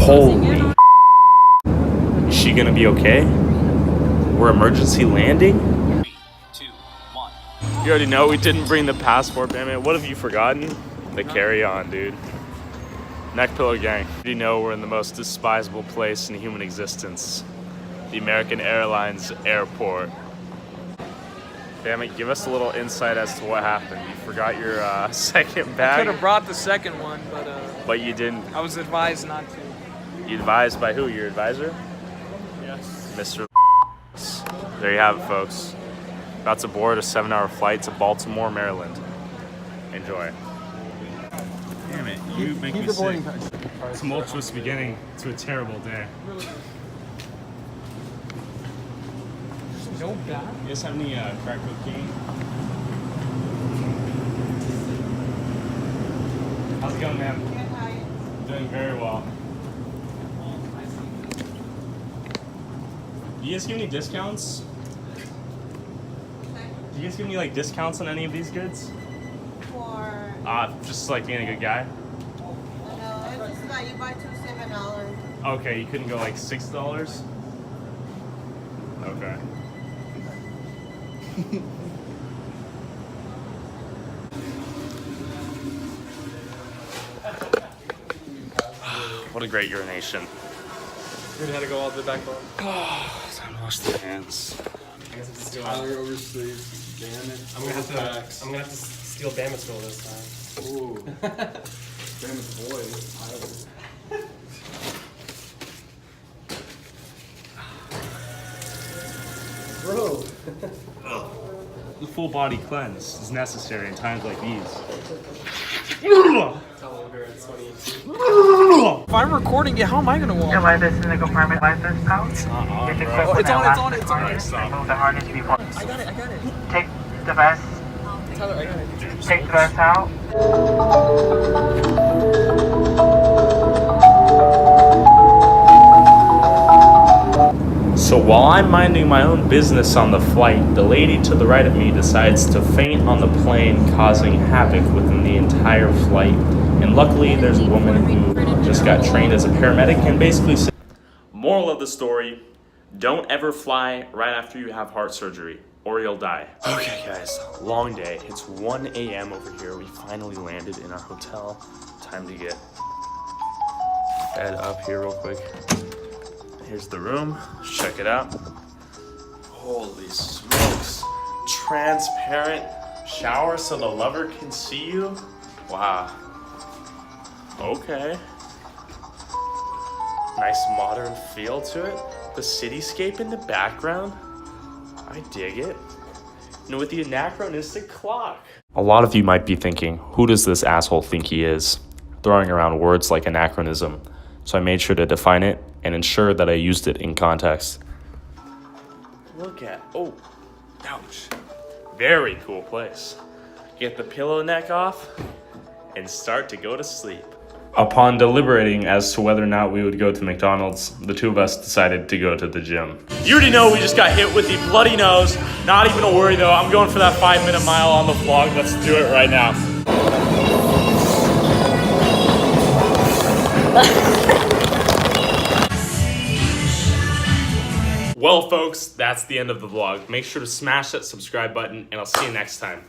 Holy. Is she gonna be okay? We're emergency landing? 3, 2, 1. You already know we didn't bring the passport, man. What have you forgotten? The carry-on, dude. Neck pillow gang. You already know we're in the most despisable place in human existence. The American Airlines airport. Damn it, give us a little insight as to what happened. You forgot your second bag? I could have brought the second one, But you didn't. I was advised not to. You advised by who? Your advisor? Yes. Mr. There you have it, folks. About to board a 7-hour flight to Baltimore, Maryland. Enjoy. Damn it, you make me sick. Tumultuous beginning to a terrible day. No bad. You guys have any crack cocaine? How's it going, ma'am? Good, how are you? Doing very well. Do you guys give any discounts? Do you guys give any like discounts on any of these goods? For Just like being a good guy. no, it's just like you buy two $7. Okay, you couldn't go like $6? Okay. What a great urination. We're gonna have to go all the way back home. Time to wash the hands. Tyler oversleep. Damn it. I'm gonna have to steal Bama's goal this time. Ooh. Famous boy, Tyler. Bro. The full body cleanse is necessary in times like these. Tell Oliveira it's 2018. If I'm recording it, how am I gonna walk? Your license in the compartment license out. It's on it. Remove the harness before. I got it. Take the vest. Tyler, I got it. Take the vest out. So while I'm minding my own business on the flight, the lady to the right of me decides to faint on the plane, causing havoc within the entire flight. And luckily, there's a woman who just got trained as a paramedic and basically said, moral of the story, don't ever fly right after you have heart surgery or you'll die. Okay guys, long day. It's 1 a.m. over here. We finally landed in our hotel. Time to get fed up here real quick. Here's the room. Let's check it out. Holy smokes. Transparent shower so the lover can see you? Wow. Okay. Nice modern feel to it. The cityscape in the background. I dig it. And with the anachronistic clock. A lot of you might be thinking, who does this asshole think he is? Throwing around words like anachronism. So I made sure to define it and ensure that I used it in context. Look at, oh, ouch. Very cool place. Get the pillow neck off and start to go to sleep. Upon deliberating as to whether or not we would go to McDonald's, the two of us decided to go to the gym. You already know we just got hit with the bloody nose. Not even a worry though. I'm going for that 5-minute mile on the vlog. Let's do it right now. Well, folks, that's the end of the vlog. Make sure to smash that subscribe button, and I'll see you next time.